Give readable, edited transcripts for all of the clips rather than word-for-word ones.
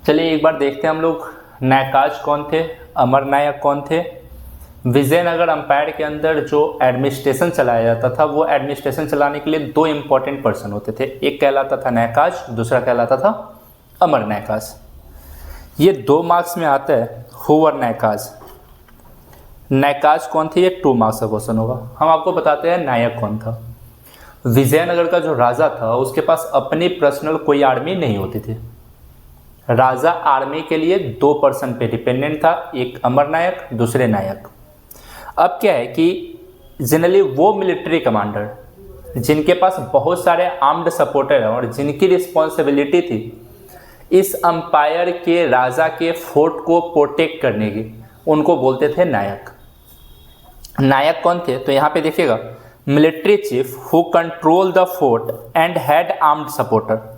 चलिए एक बार देखते हैं हम लोग नायकाज कौन थे, अमर नायक कौन थे। विजयनगर अंपायर के अंदर जो एडमिनिस्ट्रेशन चलाया जाता था वो एडमिनिस्ट्रेशन चलाने के लिए दो इम्पॉर्टेंट पर्सन होते थे, एक कहलाता था नायकाज, दूसरा कहलाता था अमर नायकाज। ये 2 मार्क्स में आता है हु वर नायकाज। नायकाज कौन थे ये 2 मार्क्स का क्वेश्चन होगा। हम आपको बताते हैं नायक कौन था। विजयनगर का जो राजा था उसके पास अपनी पर्सनल कोई आर्मी नहीं होती थी। राजा आर्मी के लिए 2 पर्सन पे डिपेंडेंट था, एक अमर नायक, दूसरे नायक। अब क्या है कि जनरली वो मिलिट्री कमांडर जिनके पास बहुत सारे आर्म्ड सपोर्टर हैं और जिनकी रिस्पॉन्सिबिलिटी थी इस अंपायर के राजा के फोर्ट को प्रोटेक्ट करने की, उनको बोलते थे नायक। नायक कौन थे तो यहाँ पे देखिएगा, military chief who control the fort and had armed supporter.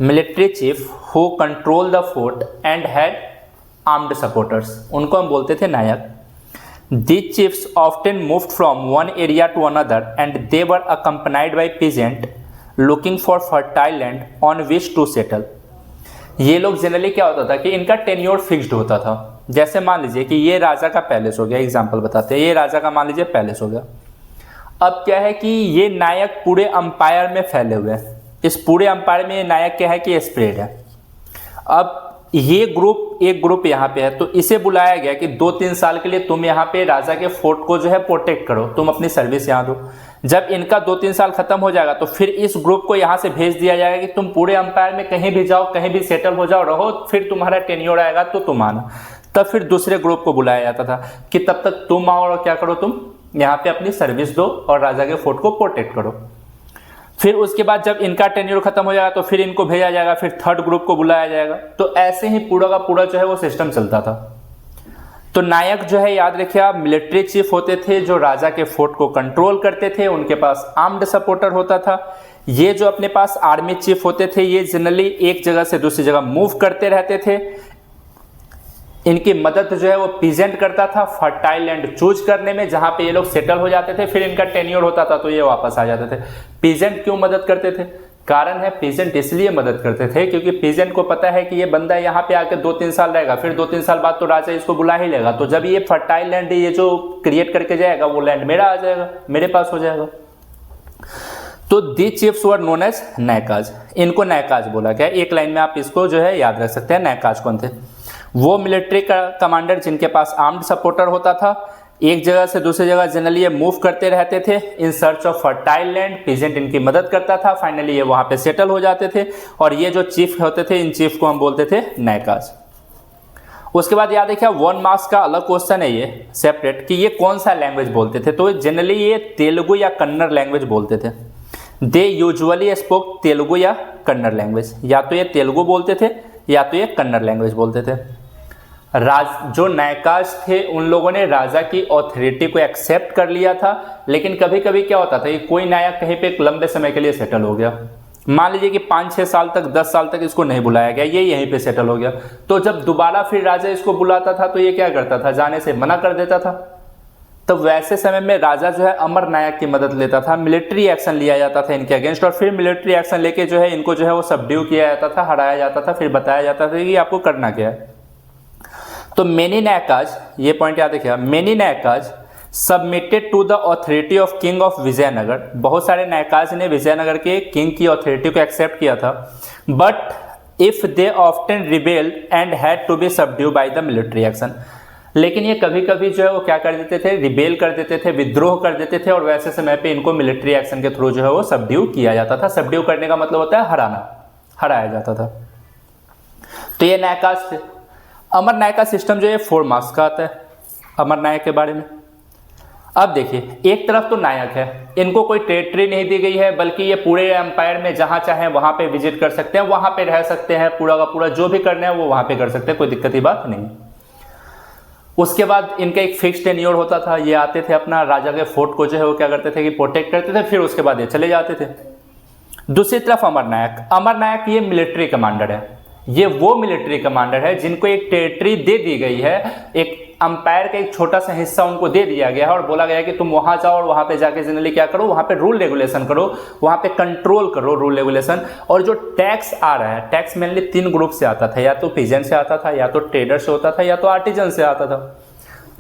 Military chief who control the fort and had armed supporters, उनको हम बोलते थे नायक। These chiefs often moved from one area to another and they were accompanied by peasant looking for fertile land on which to settle। ये लोग generally क्या होता था कि इनका टेन्योर फिक्स्ड होता था। जैसे मान लीजिए कि ये राजा का पैलेस हो गया, एग्जांपल बताते हैं, ये राजा का मान लीजिए पैलेस हो गया। अब क्या है कि ये नायक पूरे अंपायर में फैले हुए हैं, इस पूरे अंपायर में ये नायक क्या है कि स्प्रेड है। अब ये ग्रुप, एक ग्रुप यहाँ पे है तो इसे बुलाया गया कि 2-3 साल के लिए तुम यहाँ पे राजा के फोर्ट को जो है प्रोटेक्ट करो, तुम अपनी सर्विस यहाँ दो। जब इनका 2-3 साल खत्म हो जाएगा तो फिर इस ग्रुप को यहाँ से भेज दिया जाएगा कि तुम पूरे अंपायर में कहीं भी जाओ, कहीं भी सेटल हो जाओ, रहो, फिर तुम्हारा टेन्योर आएगा तो तुम आना। तब फिर दूसरे ग्रुप को बुलाया जाता था कि तब तक तुम आओ और क्या करो, तुम यहाँ पे अपनी सर्विस दो और राजा के फोर्ट को प्रोटेक्ट करो। फिर उसके बाद जब इनका टेन्योर खत्म हो जाएगा तो फिर इनको भेजा जाएगा, फिर थर्ड ग्रुप को बुलाया जाएगा। तो ऐसे ही पूरा का पूरा जो है वो सिस्टम चलता था। तो नायक जो है याद रखिए आप, मिलिट्री चीफ होते थे जो राजा के फोर्ट को कंट्रोल करते थे, उनके पास आर्म्ड सपोर्टर होता था। ये जो अपने पास आर्मी चीफ होते थे ये जनरली एक जगह से दूसरी जगह मूव करते रहते थे। इनकी मदद जो है वो पीजेंट करता था फर्टाइल लैंड चूज करने में, जहां पे ये लोग सेटल हो जाते थे, फिर इनका टेन्योर होता था तो ये वापस आ जाते थे। पीजेंट क्यों मदद करते थे? कारण है, पीजेंट इसलिए मदद करते थे क्योंकि पीजेंट को पता है कि ये बंदा यहाँ पे आकर 2-3 साल रहेगा, फिर 2-3 साल बाद तो राजा इसको बुला ही लेगा, तो जब ये फर्टाइल लैंड ये जो क्रिएट करके जाएगा वो लैंड मेरा आ जाएगा, मेरे पास हो जाएगा। तो दी चीफ्स वर नोन एज नायकाज, इनको नायकाज बोला गया। एक लाइन में आप इसको जो है याद रख सकते हैं। नायकाज कौन थे? वो मिलिट्री का कमांडर जिनके पास आर्म्ड सपोर्टर होता था, एक जगह से दूसरी जगह जनरली ये मूव करते रहते थे in search of fertile land. Peasant इनकी मदद करता था, फाइनली ये वहां पे सेटल हो जाते थे। और ये जो चीफ होते थे, इन चीफ को हम बोलते थे नायकाज। उसके बाद याद रखिए 1 मार्क्स का अलग क्वेश्चन है ये सेपरेट कि ये कौन सा लैंग्वेज बोलते थे। तो जनरली ये तेलुगु या कन्नड़ लैंग्वेज बोलते थे। दे यूजुअली स्पोक तेलुगु या कन्नड़ लैंग्वेज, या तो ये तेलुगु बोलते थे या तो ये कन्नड़ लैंग्वेज बोलते थे। जो नायकाज थे उन लोगों ने राजा की ऑथोरिटी को एक्सेप्ट कर लिया था, लेकिन कभी कभी क्या होता था कि कोई नायक कहीं पे एक लंबे समय के लिए सेटल हो गया। मान लीजिए कि 5-6 साल तक, 10 साल तक इसको नहीं बुलाया गया, ये यहीं पे सेटल हो गया। तो जब दोबारा फिर राजा इसको बुलाता था तो ये क्या करता था, जाने से मना कर देता था। तो वैसे समय में राजा जो है अमर नायक की मदद लेता था, मिलिट्री एक्शन लिया जाता था इनके अगेंस्ट, और फिर मिलिट्री एक्शन लेके जो है इनको जो है वो सबड्यू किया जाता था, हराया जाता था, फिर बताया जाता था कि आपको करना क्या है। तो मेनी नायकाज, ये पॉइंट याद रखिएगा, many nayakas submitted to the authority of king of Vijayanagara. बहुत सारे नायकाज ने विजयनगर के किंग की ऑथोरिटी को एक्सेप्ट किया था, but if they often rebelled and had to be subdue by the military action. लेकिन ये कभी कभी जो है वो क्या कर देते थे, रिबेल कर देते थे, विद्रोह कर देते थे, और वैसे समय पे इनको मिलिट्री एक्शन के थ्रू जो है वो सबड्यू किया जाता था। सबड्यू करने का मतलब होता है हराना, हराया जाता था। तो ये नायकाज थे। अमर नायक का सिस्टम जो है 4 मार्क्स का आता है अमर नायक के बारे में। अब देखिए, एक तरफ तो नायक है, इनको कोई टेरिटरी नहीं दी गई है, बल्कि ये पूरे एम्पायर में जहां चाहें वहां पे विजिट कर सकते हैं, वहां पे रह सकते हैं, पूरा का पूरा जो भी करना है वो वहां पे कर सकते हैं, कोई दिक्कत की बात नहीं। उसके बाद इनका एक फिक्स टेन्योर होता था, ये आते थे अपना राजा के फोर्ट को जो है वो क्या करते थे कि प्रोटेक्ट करते थे, फिर उसके बाद ये चले जाते थे। दूसरी तरफ अमर नायक ये मिलिट्री कमांडर है। ये वो मिलिट्री कमांडर है जिनको एक टेरिटरी दे दी गई है, एक अंपायर का एक छोटा सा हिस्सा उनको दे दिया गया है और बोला गया है कि तुम वहां जाओ और वहां पे जाके जनरली क्या करो, वहां पे रूल रेगुलेशन करो, वहां पे कंट्रोल करो रूल रेगुलेशन। और जो टैक्स आ रहा है, टैक्स मेनली 3 ग्रुप से आता था, या तो पीजेंट से आता था, या तो ट्रेडर से होता था, या तो आर्टिजन से आता था।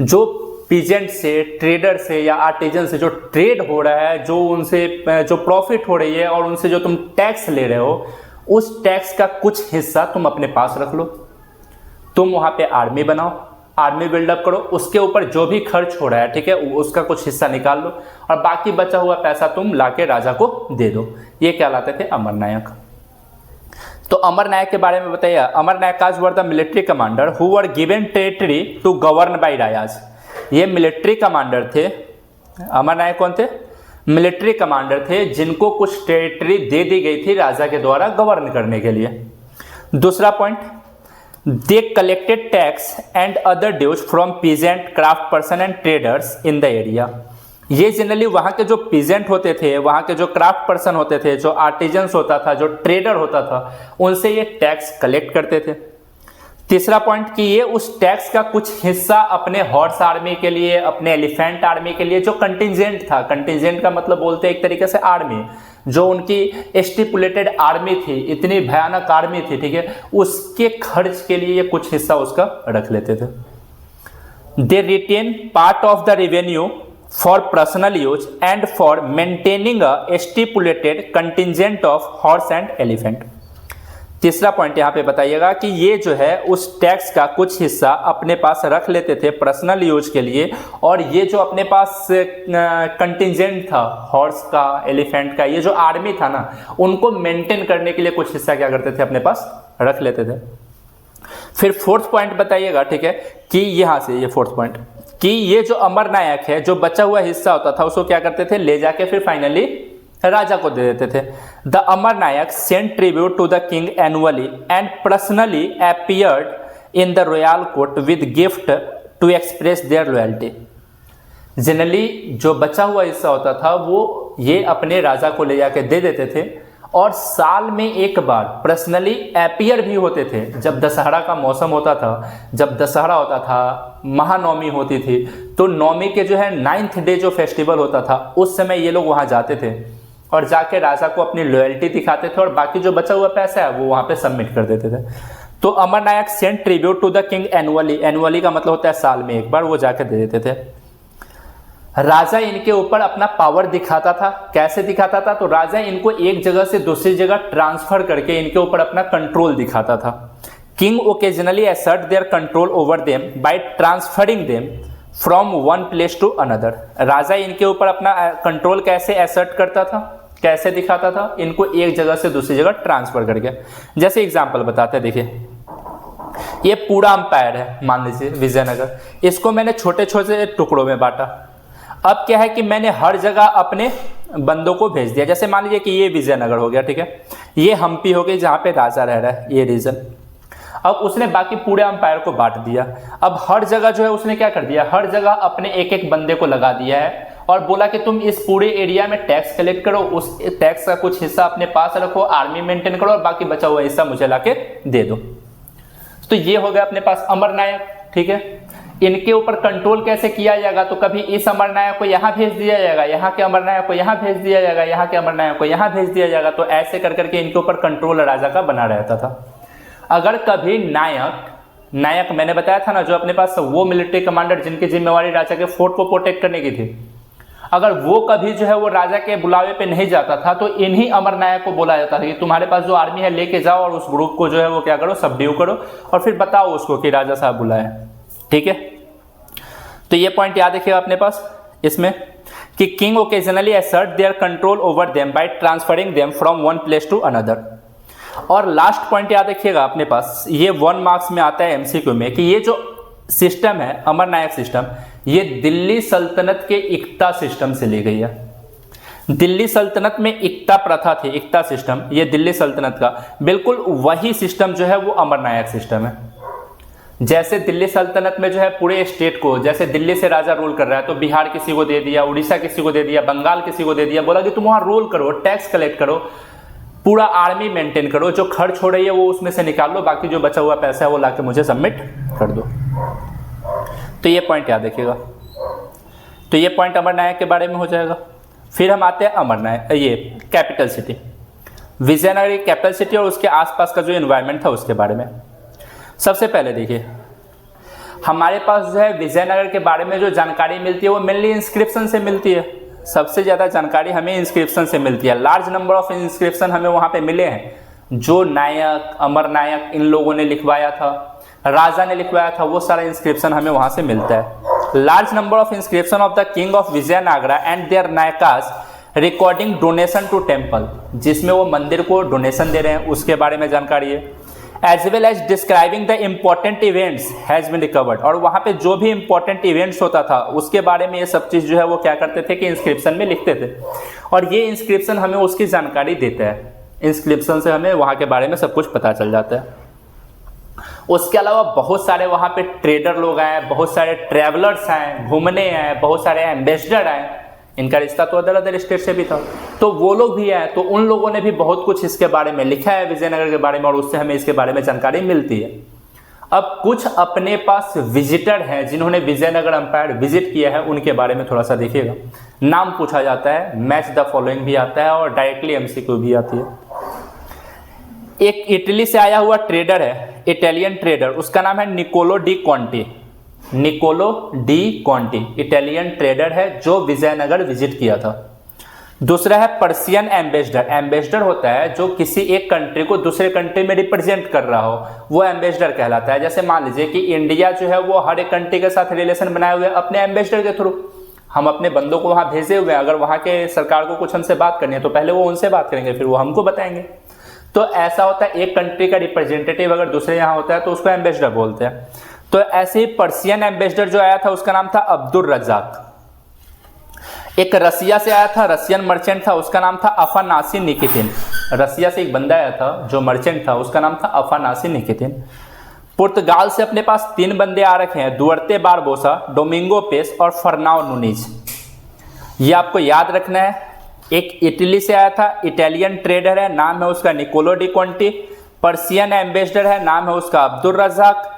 जो पीजेंट से, ट्रेडर से या आर्टिजन से जो ट्रेड हो रहा है, जो उनसे जो प्रॉफिट हो रही है और उनसे जो तुम टैक्स ले रहे हो, उस टैक्स का कुछ हिस्सा तुम अपने पास रख लो। तुम वहां पे आर्मी बनाओ, आर्मी बिल्डअप करो, उसके ऊपर जो भी खर्च हो रहा है, ठीक है, उसका कुछ हिस्सा निकाल लो और बाकी बचा हुआ पैसा तुम लाके राजा को दे दो। ये कहलाते थे अमरनायक। तो अमरनायक के बारे में बताइए। Amaranayakas were the military commander who were given territory to govern by rajas. ये मिलिट्री कमांडर थे। अमरनायक कौन थे? मिलिट्री कमांडर थे जिनको कुछ टेरिटरी दे दी गई थी राजा के द्वारा गवर्न करने के लिए। दूसरा point, they collected tax and other dues from peasant, craft person and traders in the area. ये जनरली वहाँ के जो पीजेंट होते थे, वहाँ के जो क्राफ्ट पर्सन होते थे, जो आर्टिजन्स होता था, जो ट्रेडर होता था, उनसे ये टैक्स कलेक्ट करते थे। तीसरा पॉइंट कि ये उस टैक्स का कुछ हिस्सा अपने हॉर्स आर्मी के लिए, अपने एलिफेंट आर्मी के लिए, जो कंटिजेंट था, कंटिजेंट का मतलब बोलते हैं एक तरीके से आर्मी, जो उनकी स्टिपुलेटेड आर्मी थी, इतनी भयानक आर्मी थी, ठीक है, उसके खर्च के लिए ये कुछ हिस्सा उसका रख लेते थे। They retain part of the revenue for personal use and for maintaining a stipulated contingent of horse and elephant. तीसरा पॉइंट यहाँ पे बताइएगा कि ये जो है उस टैक्स का कुछ हिस्सा अपने पास रख लेते थे पर्सनल यूज के लिए, और ये जो अपने पास कंटिजेंट था हॉर्स का, एलिफेंट का, ये जो आर्मी था ना, उनको मेंटेन करने के लिए कुछ हिस्सा क्या करते थे, अपने पास रख लेते थे। फिर फोर्थ पॉइंट बताइएगा, ठीक है, कि यहाँ से ये फोर्थ पॉइंट कि ये जो अमरनायक है, जो बचा हुआ हिस्सा होता था उसको क्या करते थे, ले जाके फिर फाइनली राजा को दे देते थे। The Amaranayaka sent tribute to the king annually and personally appeared in the royal court with gift to express their loyalty. Generally जो बचा हुआ हिस्सा होता था वो ये अपने राजा को ले जाके दे देते थे, और साल में एक बार पर्सनली अपीयर भी होते थे। जब दशहरा का मौसम होता था, जब दशहरा होता था, महानवमी होती थी, तो नवमी के जो है 9th डे जो फेस्टिवल होता था, उस समय ये लोग वहाँ जाते थे और जाके राजा को अपनी लॉयल्टी दिखाते थे, और बाकी जो बचा हुआ पैसा है वो वहाँ पे सबमिट कर देते थे। तो Amaranayaka sent tribute to the king annually, annually का मतलब होता है साल में एक बार, वो जाके दे देते थे। राजा इनके ऊपर अपना पावर दिखाता था। कैसे दिखाता था? तो राजा इनको एक जगह से दूसरी जगह ट्रांसफर करके इनके ऊपर अपना कंट्रोल दिखाता था। King occasionally assert their control over them by transferring them from one place to another. राजा इनके ऊपर अपना कंट्रोल कैसे असर्ट करता था, कैसे दिखाता था? इनको एक जगह से दूसरी जगह ट्रांसफर करके। जैसे एग्जाम्पल बताते हैं, देखिए ये पूरा अंपायर है, मान लीजिए विजयनगर, इसको मैंने छोटे छोटे टुकड़ों में बांटा। अब क्या है कि मैंने हर जगह अपने बंदों को भेज दिया। जैसे मान लीजिए कि ये विजयनगर हो गया, ठीक है, ये हम्पी हो गई जहाँ पे राजा रह रहा है, ये रीजन। अब उसने बाकी पूरे अंपायर को बांट दिया। अब हर जगह जो है उसने क्या कर दिया, हर जगह अपने एक एक बंदे को लगा दिया है और बोला कि तुम इस पूरे एरिया में टैक्स कलेक्ट करो, उस टैक्स का कुछ हिस्सा अपने पास रखो, आर्मी मेंटेन करो, और बाकी बचा हुआ हिस्सा मुझे लाके दे दो। तो ये हो गया अपने पास अमरनायक, ठीक है। इनके ऊपर कंट्रोल कैसे किया जाएगा? तो कभी इस अमरनायक को यहाँ भेज दिया जाएगा, यहाँ के अमरनायक को यहाँ भेज दिया जाएगा, यहाँ के अमरनायक को यहाँ भेज दिया जाएगा। तो ऐसे कर करके इनके ऊपर कंट्रोल राजा का बना रहता था। अगर कभी नायक मैंने बताया था ना, जो अपने पास वो मिलिट्री कमांडर जिनकी जिम्मेवारी राजा के फोर्ट को प्रोटेक्ट करने की थी, अगर वो कभी जो है वो राजा के बुलावे पे नहीं जाता था, तो इन्हीं अमरनायक को बोला जाता था कि तुम्हारे पास जो आर्मी है लेके जाओ और उस ग्रुप को जो है वो क्या करो, सबड्यू करो, और फिर बताओ उसको कि राजा साहब बुलाए, ठीक है। तो ये पॉइंट याद रखिएगा अपने पास इसमें कि king occasionally assert their control over them by transferring them from one place to another. और लास्ट पॉइंट याद रखिएगा अपने पास, ये 1 मार्क्स में आता है एमसीक्यू में, कि ये जो सिस्टम है अमरनायक सिस्टम, ये दिल्ली सल्तनत के इक्ता सिस्टम से ली गई है। दिल्ली सल्तनत में इक्ता प्रथा थी, इक्ता सिस्टम, ये दिल्ली सल्तनत का बिल्कुल वही सिस्टम जो है वो अमरनायक सिस्टम है। जैसे दिल्ली सल्तनत में जो है पूरे स्टेट को, जैसे दिल्ली से राजा रूल कर रहा है, तो बिहार किसी को दे दिया, उड़ीसा किसी को दे दिया, बंगाल किसी को दे दिया, बोला कि तुम वहां रूल करो, टैक्स कलेक्ट करो, पूरा आर्मी मेंटेन करो, जो खर्च हो रही है वो उसमें से निकाल लो, बाकी जो बचा हुआ पैसा है वो लाके मुझे सबमिट कर दो। तो ये पॉइंट याद रखिएगा। तो ये पॉइंट अमरनायक के बारे में हो जाएगा। फिर हम आते हैं अमरनायक, ये कैपिटल सिटी विजयनगर की कैपिटल सिटी और उसके आसपास का जो एनवायरनमेंट था उसके बारे में। सबसे पहले देखिए, हमारे पास जो है विजयनगर के बारे में जो जानकारी मिलती है वो मेनली इंस्क्रिप्शन से मिलती है। सबसे ज़्यादा जानकारी हमें इंस्क्रिप्शन से मिलती है। लार्ज नंबर ऑफ इंस्क्रिप्शन हमें वहाँ पे मिले हैं, जो नायक, अमर नायक इन लोगों ने लिखवाया था, राजा ने लिखवाया था, वो सारा इंस्क्रिप्शन हमें वहाँ से मिलता है। Large number of inscription of the king of Vijayanagara and their Nayakas recording donation to temple, जिसमें वो मंदिर को डोनेशन दे रहे हैं उसके बारे में जानकारी है। As well as describing the important events has been recovered, और वहाँ पे जो भी इम्पॉर्टेंट इवेंट्स होता था उसके बारे में ये सब चीज़ जो है वो क्या करते थे कि इंस्क्रिप्शन में लिखते थे, और ये इंस्क्रिप्शन हमें उसकी जानकारी देता है। इंस्क्रिप्शन से हमें वहाँ के बारे में सब कुछ पता चल जाता है। उसके अलावा बहुत सारे वहाँ पे ट्रेडर लोग आए, बहुत सारे ट्रैवलर्स आए, घूमने आए, बहुत सारे एम्बेसडर आए, इनका रिश्ता तो अदर अदर स्टेट से भी था, तो वो लोग भी आए, तो उन लोगों ने भी बहुत कुछ इसके बारे में लिखा है विजयनगर के बारे में, और उससे हमें इसके बारे में जानकारी मिलती है। अब कुछ अपने पास विजिटर हैं जिन्होंने विजयनगर एम्पायर विजिट किया है, उनके बारे में थोड़ा सा देखिएगा। नाम पूछा जाता है, मैच द फॉलोइंग भी आता है और डायरेक्टली एमसीक्यू भी आती है। एक इटली से आया हुआ ट्रेडर है, इटालियन ट्रेडर, उसका नाम है Nicolo de Conti. Nicolo de Conti Italian trader है जो विजयनगर विजिट किया था। दूसरा है पर्शियन एम्बेसडर। एम्बेसडर होता है जो किसी एक कंट्री को दूसरे कंट्री में रिप्रेजेंट कर रहा हो, वो एम्बेसडर कहलाता है। जैसे मान लीजिए कि इंडिया जो है वो हर एक कंट्री के साथ रिलेशन बनाए हुए अपने एम्बेसडर के थ्रू, हम अपने बंदों को वहाँ भेजे हुए हैं, अगर वहाँ के सरकार को कुछ हमसे बात करनी है तो पहले वो उनसे बात करेंगे, फिर वो हमको बताएंगे। तो ऐसा होता है, एक कंट्री का रिप्रेजेंटेटिव अगर दूसरे यहाँ होता है तो उसको एम्बेसडर बोलते हैं। तो ऐसे ही पर्शियन एम्बेसडर जो आया था उसका नाम था अब्दुल रज्जाक। एक रसिया से आया था, रसियन मर्चेंट था, उसका नाम था अफानासी निकितिन। रसिया से एक बंदा आया था जो मर्चेंट था, उसका नाम था अफानासी निकितिन। पुर्तगाल से अपने पास 3 बंदे आ रखे हैं, दुअर्ते बारबोसा, डोमिंगो पेस और फर्नाओ नूनीज। ये आपको याद रखना है। एक इटली से आया था, इटालियन ट्रेडर है, नाम है उसका निकोलो डी कॉन्टी। पर्शियन एम्बेसडर है, नाम है उसका अब्दुल रज्जाक।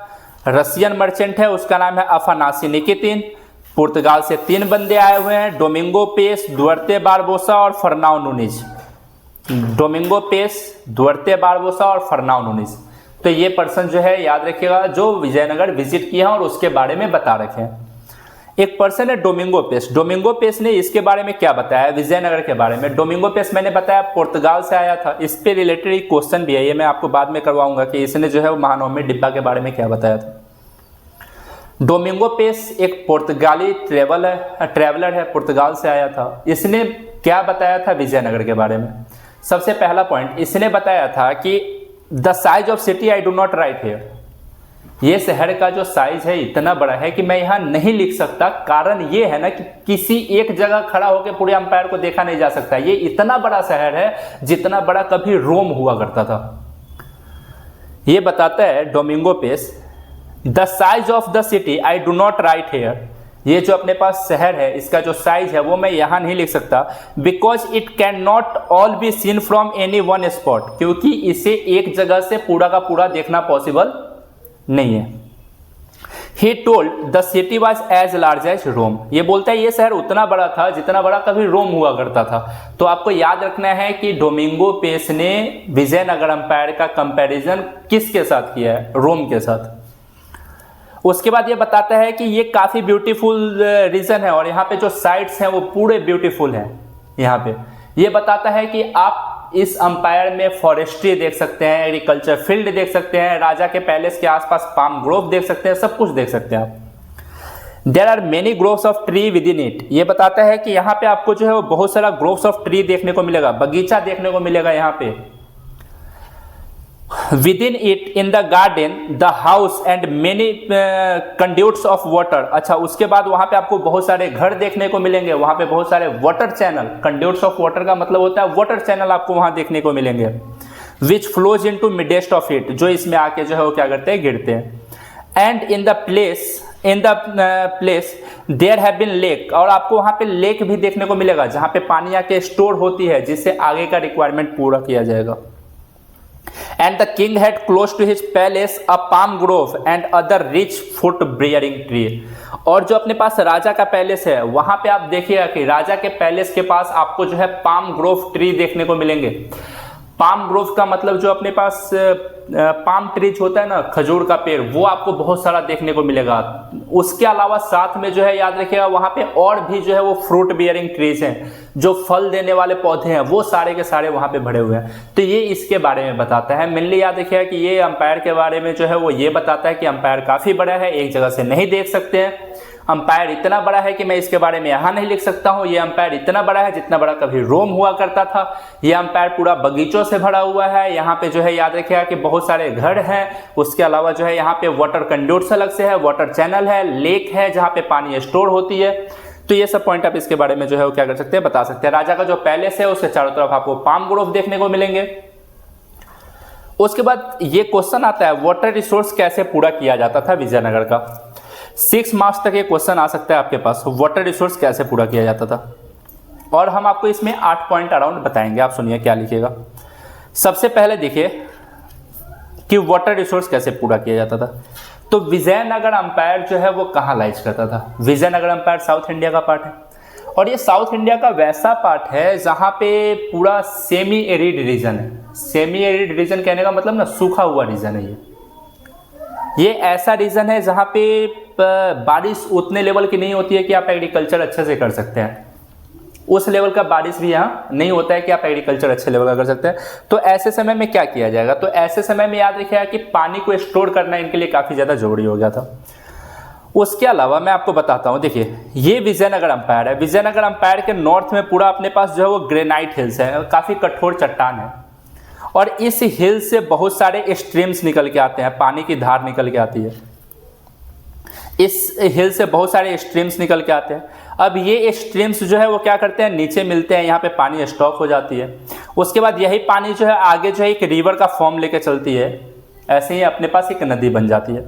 रसियन मर्चेंट है, उसका नाम है अफानासी निकितिन। पुर्तगाल से 3 बंदे आए हुए हैं, डोमिंगो पेस, दुअर्ते बारबोसा और Fernao Nuniz. Domingo Paes, Duarte Barbosa और फर्नाओ नूनीज। तो ये पर्सन जो है याद रखिएगा जो विजयनगर विजिट किया और उसके बारे में बता रखे हैं। एक पर्सन है डोमिंगो पेस। डोमिंगो पेस ने इसके बारे में क्या बताया विजयनगर के बारे में? डोमिंगो पेस मैंने बताया पुर्तगाल से आया था। इस पे रिलेटेड एक क्वेश्चन भी है, ये मैं आपको बाद में करवाऊंगा कि इसने जो है वो महानवमी डिब्बा के बारे में क्या बताया था। डोमिंगो पेस एक पुर्तगाली ट्रेवलर है, पुर्तगाल से आया था। इसने क्या बताया था विजयनगर के बारे में? सबसे पहला पॉइंट इसने बताया था कि the size of city I do not right here. ये शहर का जो साइज है इतना बड़ा है कि मैं यहाँ नहीं लिख सकता। कारण ये है ना कि किसी एक जगह खड़ा होकर पूरे अंपायर को देखा नहीं जा सकता। ये इतना बड़ा शहर है जितना बड़ा कभी रोम हुआ करता था। ये बताता है Domingo Paes, the size of the city I do not write here. ये जो अपने पास शहर है इसका जो साइज है वो मैं यहाँ नहीं लिख सकता, because it can not all be seen from any one spot, क्योंकि इसे एक जगह से पूरा का पूरा देखना पॉसिबल नहीं है। He told the city was as large as Rome। ये बोलता है ये शहर उतना बड़ा था जितना बड़ा कभी रोम हुआ करता था। तो आपको याद रखना है कि डोमिंगो पेस ने विजयनगर एम्पायर का कंपैरिजन किसके साथ किया है? रोम के साथ। उसके बाद ये बताता है कि ये काफ़ी ब्यूटीफुल रीजन है और यहाँ पे जो साइट्स हैं वो पूरे ब्यूटीफुल हैं। यहाँ पे ये बताता है कि आप इस अंपायर में फॉरेस्ट्री देख सकते हैं, एग्रीकल्चर फील्ड देख सकते हैं, राजा के पैलेस के आसपास पाम ग्रोव देख सकते हैं, सब कुछ देख सकते हैं आप। There are many groves of tree within it. ये बताता है कि यहाँ पे आपको जो है वो बहुत सारा ग्रोव्स ऑफ ट्री देखने को मिलेगा, बगीचा देखने को मिलेगा यहाँ पे। Within it, in the garden, the house and many conduits of water। अच्छा, उसके बाद वहाँ पे आपको बहुत सारे घर देखने को मिलेंगे, वहाँ पे बहुत सारे water channel. Conduits of water का मतलब होता है वाटर चैनल आपको वहाँ देखने को मिलेंगे। Which flows into midst of it, जो इसमें आके जो है वो क्या करते हैं, गिरते हैं। And in the place there have been lake, और आपको वहाँ पे लेक भी देखने को मिलेगा जहाँ पे पानी आके स्टोर होती है जिससे आगे का रिक्वायरमेंट पूरा किया जाएगा। And the king had close to his palace a palm grove and other rich fruit bearing tree. और जो अपने पास राजा का पैलेस है वहां पे आप देखिएगा कि राजा के पैलेस के पास आपको जो है पाम ग्रोव ट्री देखने को मिलेंगे। पाम ग्रोव का मतलब जो अपने पास पाम ट्रीज होता है ना, खजूर का पेड़, वो आपको बहुत सारा देखने को मिलेगा। उसके अलावा साथ में जो है याद रखिएगा वहां पे और भी जो है वो फ्रूट बियरिंग ट्रीज हैं, जो फल देने वाले पौधे हैं, वो सारे के सारे वहां पे भरे हुए हैं। तो ये इसके बारे में बताता है। मेनली याद रखिएगा कि ये अंपायर के बारे में जो है वो ये बताता है कि अंपायर काफी बड़ा है, एक जगह से नहीं देख सकते हैं। अंपायर इतना बड़ा है कि मैं इसके बारे में यहाँ नहीं लिख सकता हूँ। ये अंपायर इतना बड़ा है जितना बड़ा कभी रोम हुआ करता था। ये अंपायर पूरा बगीचों से भरा हुआ है। यहाँ पे जो है याद रखिएगा कि बहुत सारे घर हैं। उसके अलावा जो है यहाँ पे वाटर कंड्यूट्स अलग से है, वाटर चैनल है, लेक है जहाँ पे पानी स्टोर होती है। तो ये सब पॉइंट आप इसके बारे में जो है वो क्या कर सकते हैं, बता सकते हैं। राजा का जो पैलेस है उसके चारों तरफ आपको पाम ग्रोव देखने को मिलेंगे। उसके बाद ये क्वेश्चन आता है, वाटर रिसोर्स कैसे पूरा किया जाता था विजयनगर का। 6 मार्क्स तक ये क्वेश्चन आ सकता है आपके पास, वाटर रिसोर्स कैसे पूरा किया जाता था। और हम आपको इसमें 8 पॉइंट अराउंड बताएंगे। आप सुनिए क्या लिखिएगा। सबसे पहले देखिए कि वाटर रिसोर्स कैसे पूरा किया जाता था। तो विजयनगर अंपायर जो है वो कहाँ लाइज करता था। विजयनगर अंपायर साउथ इंडिया का पार्ट है, और ये साउथ इंडिया का वैसा पार्ट है जहाँ पे पूरा सेमी एरिड रीजन है। सेमी एरिड रीजन कहने का मतलब ना सूखा हुआ रीजन है। ये ऐसा रीजन है जहाँ पे बारिश उतने लेवल की नहीं होती है कि आप एग्रीकल्चर अच्छे से कर सकते हैं। उस लेवल का बारिश भी यहाँ नहीं होता है कि आप एग्रीकल्चर अच्छे लेवल का कर सकते हैं। तो ऐसे समय में क्या किया जाएगा, तो ऐसे समय में याद रखिएगा कि पानी को स्टोर करना इनके लिए काफ़ी ज़्यादा जरूरी हो गया था। उसके अलावा मैं आपको बताता हूँ, देखिए ये विजयनगर अंपायर है। विजयनगर अंपायर के नॉर्थ में पूरा अपने पास जो है वो ग्रेनाइट हिल्स है, काफ़ी कठोर चट्टान है। और इस हिल से बहुत सारे स्ट्रीम्स निकल के आते हैं, पानी की धार निकल के आती है। इस हिल से बहुत सारे स्ट्रीम्स निकल के आते हैं। अब ये स्ट्रीम्स जो है वो क्या करते हैं, नीचे मिलते हैं, यहाँ पे पानी स्टॉक हो जाती है। उसके बाद यही पानी जो है आगे जो है एक रिवर का फॉर्म लेके चलती है, ऐसे ही अपने पास एक नदी बन जाती है।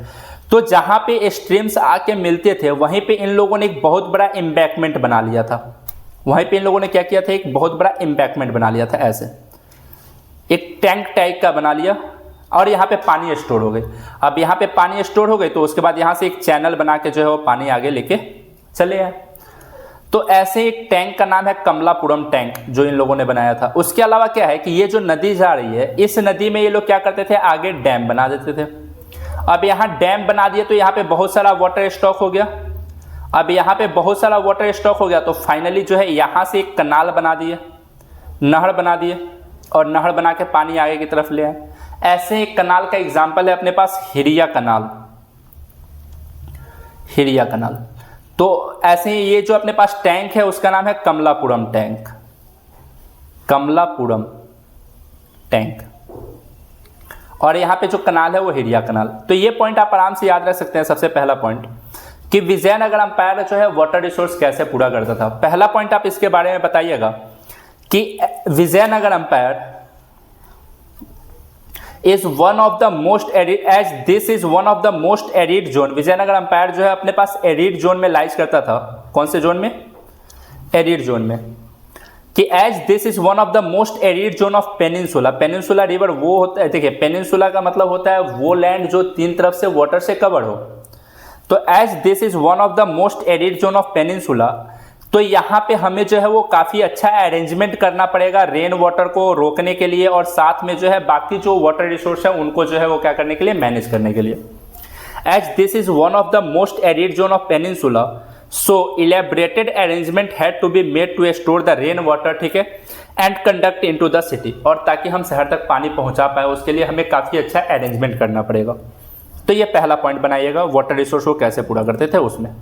तो जहाँ पे स्ट्रीम्स आके मिलते थे वहीं पे इन लोगों ने एक बहुत बड़ा एम्बैंकमेंट बना लिया था। वहीं पे इन लोगों ने क्या किया था, एक बहुत बड़ा एम्बैंकमेंट बना लिया था, ऐसे एक टैंक टाइप का बना लिया, और यहाँ पे पानी स्टोर हो गई। अब यहाँ पे पानी स्टोर हो गई तो उसके बाद यहाँ से एक चैनल बना के जो है वो पानी आगे लेके चले आए। तो ऐसे एक टैंक का नाम है कमलापुरम टैंक, जो इन लोगों ने बनाया था। उसके अलावा क्या है कि ये जो नदी जा रही है, इस नदी में ये लोग क्या करते थे, आगे डैम बना देते थे। अब यहाँ डैम बना दिए तो यहाँ पे बहुत सारा वाटर स्टॉक हो गया। अब यहाँ पे बहुत सारा वाटर स्टॉक हो गया तो फाइनली जो है यहाँ से एक कनाल बना दिए, नहर बना दिए, और नहर बना के पानी आगे की तरफ ले आए। ऐसे एक कनाल का एग्जाम्पल है अपने पास हिरिया कनाल। हिरिया कनाल। तो ऐसे ही ये जो अपने पास टैंक है उसका नाम है कमलापुरम टैंक। कमलापुरम टैंक। और यहाँ पे जो कनाल है वो हिरिया कनाल। तो ये पॉइंट आप आराम से याद रख सकते हैं। सबसे पहला पॉइंट कि विजयनगर अंपायर जो है वाटर रिसोर्स कैसे पूरा करता था। पहला पॉइंट आप इसके बारे में बताइएगा कि Vijayanagara empire is one of the most arid, as this is one of the most arid zone. Vijayanagara empire जो है अपने पास एरिड जोन में लाइज करता था। कौन से जोन में, एरिड जोन में। कि as this is one of the most arid zone of peninsula. Peninsula river वो होता है, देखिए पेनिनसुला का मतलब होता है वो लैंड जो 3 तरफ से वाटर से कवर हो। तो as this is one of the most arid zone of peninsula, तो यहाँ पे हमें जो है वो काफ़ी अच्छा अरेंजमेंट करना पड़ेगा रेन वाटर को रोकने के लिए, और साथ में जो है बाकी जो वाटर रिसोर्स है उनको जो है वो क्या करने के लिए, मैनेज करने के लिए। As this is one of the most arid zone of peninsula, so elaborated arrangement had to be made to store the rain water, ठीक है, and conduct into the city. और ताकि हम शहर तक पानी पहुंचा पाए उसके लिए हमें काफ़ी अच्छा अरेंजमेंट करना पड़ेगा। तो ये पहला पॉइंट बनाइएगा, वाटर रिसोर्स को कैसे पूरा करते थे उसमें।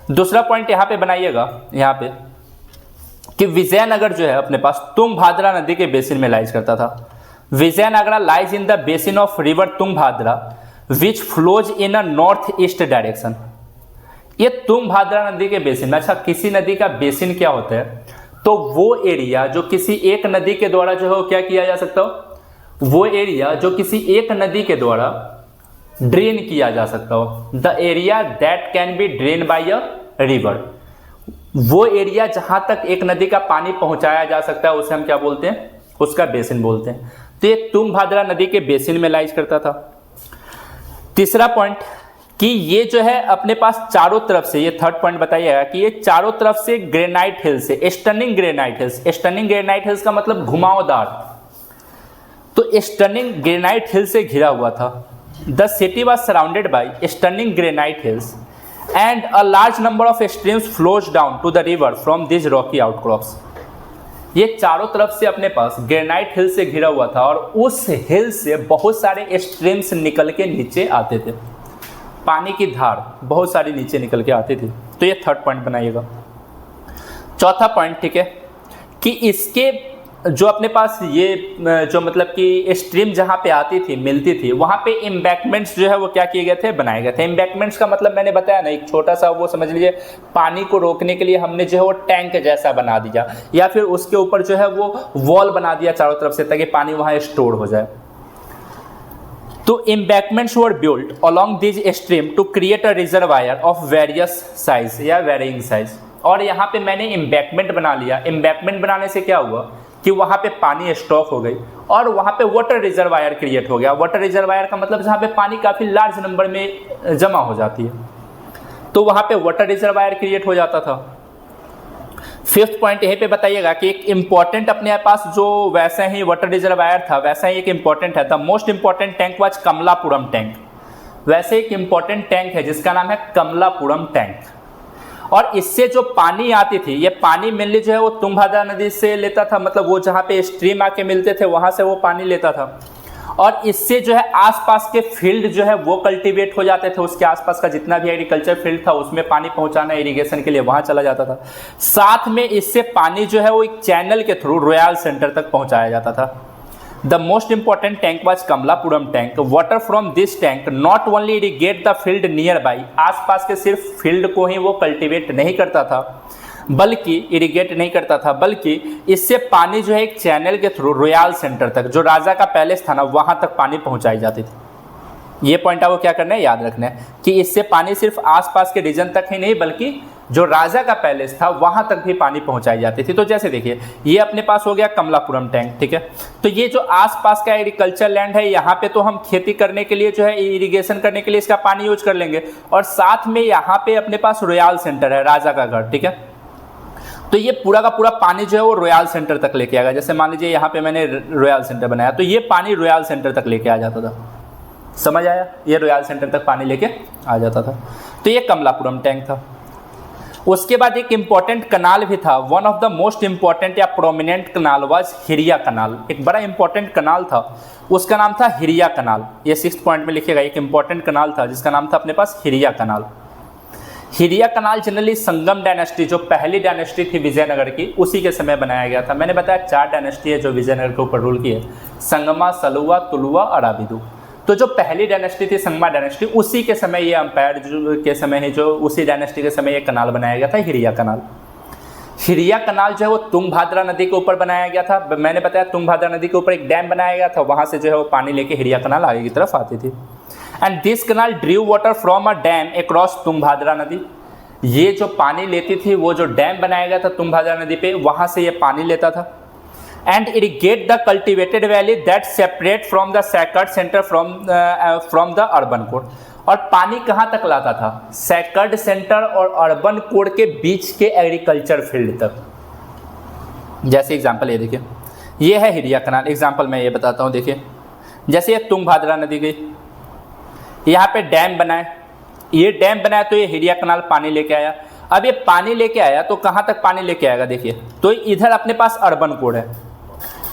दूसरा पॉइंट यहाँ पे बनाइएगा, यहाँ पे कि विजयनगर जो है अपने पास तुंगभाद्रा नदी के बेसिन में लाइज करता था। Vijayanagar lies in the basin of river Tungabhadra which flows in a north east direction. ये तुंगभाद्रा नदी के बेसिन में, अच्छा किसी नदी का बेसिन क्या होता है, तो वो एरिया जो किसी एक नदी के द्वारा जो है वो क्या किया जा सकता हो, वो एरिया जो किसी एक नदी के द्वारा ड्रेन किया जा सकता हो। The area that can be drain by a river, वो एरिया जहां तक एक नदी का पानी पहुंचाया जा सकता है उसे हम क्या बोलते हैं, उसका बेसिन बोलते हैं। तो ये तुंगभद्रा नदी के बेसिन में लाइज करता था। तीसरा पॉइंट कि ये जो है अपने पास चारों तरफ से, ये थर्ड पॉइंट बताइएगा कि ये चारों तरफ से ग्रेनाइट हिल्स है, stunning granite hills. Stunning granite hills का मतलब घुमावदार, तो स्टनिंग ग्रेनाइट हिल से घिरा हुआ था। The city was surrounded by stunning granite hills and a large number of streams flows down to the river from this rocky outcrops. ये चारों तरफ से अपने पास ग्रेनाइट हिल से घिरा हुआ था और उस हिल से बहुत सारे स्ट्रीम्स निकल के नीचे आते थे, पानी की धार बहुत सारी नीचे निकल के आती थी। तो ये थर्ड पॉइंट बनाइएगा। चौथा पॉइंट, ठीक है, कि इसके जो अपने पास ये जो मतलब कि स्ट्रीम जहाँ पे आती थी, मिलती थी, वहाँ पे एम्बैंकमेंट्स जो है वो क्या किए गए थे, बनाए गए थे। एम्बैंकमेंट्स का मतलब मैंने बताया ना, एक छोटा सा वो समझ लीजिए पानी को रोकने के लिए हमने जो है वो टैंक जैसा बना दिया, या फिर उसके ऊपर जो है वो वॉल बना दिया चारों तरफ से, ताकि पानी वहाँ स्टोर हो जाए। तो embankments were built along this stream to create a reservoir of various size या वेरिंग साइज। और यहाँ पे मैंने एम्बैंकमेंट बना लिया। एम्बैंकमेंट बनाने से क्या हुआ कि वहाँ पे पानी स्टॉक हो गई और वहाँ पे वाटर रिजर्वायर क्रिएट हो गया। वाटर रिजर्वायर का मतलब जहाँ पे पानी काफ़ी लार्ज नंबर में जमा हो जाती है, तो वहाँ पे वाटर रिजर्वायर क्रिएट हो जाता था। फिफ्थ पॉइंट यहीं पे बताइएगा कि एक इंपॉर्टेंट अपने पास जो वैसा ही वाटर रिजर्वायर था, वैसा ही एक इंपॉर्टेंट है। The most important tank was Kamalapuram tank. वैसे एक इंपॉर्टेंट टैंक है जिसका नाम है कमलापुरम टैंक। और इससे जो पानी आती थी, ये पानी मेनली जो है वो तुंगभद्रा नदी से लेता था, मतलब वो जहाँ पे स्ट्रीम आके मिलते थे वहाँ से वो पानी लेता था। और इससे जो है आसपास के फील्ड जो है वो कल्टीवेट हो जाते थे। उसके आसपास का जितना भी एग्रीकल्चर फील्ड था उसमें पानी पहुंचाना इरिगेशन के लिए वहां चला जाता था। साथ में इससे पानी जो है वो एक चैनल के थ्रू रॉयल सेंटर तक पहुंचाया जाता था। The most important tank was Kamalapuram tank. Water from this tank not only irrigate the field near by, आसपास के सिर्फ फील्ड को ही वो कल्टीवेट नहीं करता था, बल्कि इरिगेट नहीं करता था, बल्कि इससे पानी जो है एक चैनल के थ्रू रॉयल सेंटर तक, जो राजा का पैलेस था ना, वहां तक पानी पहुंचाई जाती थी। ये पॉइंट आपको क्या करना है, याद रखना है कि इससे पानी सिर्फ आसपास के रीजन तक ही नहीं, बल्कि जो राजा का पैलेस था वहां तक भी पानी पहुंचाई जाती थी। तो जैसे देखिए ये अपने पास हो गया कमलापुरम टैंक, ठीक है। तो ये जो आसपास का एग्रीकल्चर लैंड है, यहाँ पे तो हम खेती करने के लिए जो है इरिगेशन करने के लिए इसका पानी यूज कर लेंगे, और साथ में यहाँ पे अपने पास रॉयल सेंटर है, राजा का घर, ठीक है। तो ये पूरा का पूरा पानी जो है वो रॉयल सेंटर तक लेके आएगा। जैसे मान लीजिए यहाँ पे मैंने रॉयल सेंटर बनाया, तो ये पानी रॉयल सेंटर तक लेके आ जाता था, समझ आया, ये रॉयल सेंटर तक पानी लेके आ जाता था। तो ये कमलापुरम टैंक था। उसके बाद एक इंपॉर्टेंट कनाल भी था। One of the most important या प्रोमिनेंट कनाल वाज हिरिया कनाल। एक बड़ा इंपॉर्टेंट कनाल था, उसका नाम था हिरिया कनाल। ये 6th पॉइंट में लिखिएगा, एक इंपॉर्टेंट कनाल था जिसका नाम था अपने पास हिरिया कनाल। हिरिया कनाल जनरली संगम डायनेस्टी, जो पहली डायनेस्टी थी विजयनगर की, उसी के समय बनाया गया था। मैंने बताया 4 डायनेस्टी है जो विजयनगर के ऊपर रूल की है, संगमा, सलुवा, तुलुवा और आबिदु। तो जो पहली डायनेस्टी थी संगमा डायनेस्टी, उसी के समय ये अंपायर के समय ही, जो उसी डायनेस्टी के समय ये कनाल बनाया गया था, हिरिया कनाल। हिरिया कनाल जो है वो तुंगभद्रा नदी के ऊपर बनाया गया था। मैंने बताया तुंगभद्रा नदी के ऊपर एक डैम बनाया गया था, वहां से जो है वो पानी लेके हिरिया कनाल आगे की तरफ आती थी। And this canal drew water from a dam across Tungabhadra नदी। ये जो पानी लेती थी, वो जो डैम बनाया गया था तुंगभद्रा नदी पे, वहां से ये पानी लेता था। And irrigate the cultivated valley that separate from the सैकर्ड centre from the urban core. और पानी कहाँ तक लाता था, सैकर्ड सेंटर और अर्बन कोर के बीच के एग्रीकल्चर फील्ड तक। जैसे एग्जांपल ये देखिए, ये है हिरिया कनाल। एग्जांपल मैं ये बताता हूँ, देखिए जैसे ये तुंगभद्रा नदी गई, यहाँ पे डैम बनाए, ये डैम बनाया तो ये हिरिया कनाल पानी लेके आया। अब ये पानी लेके आया तो कहाँ तक पानी लेके आएगा, देखिए तो इधर अपने पास अर्बन कोड है,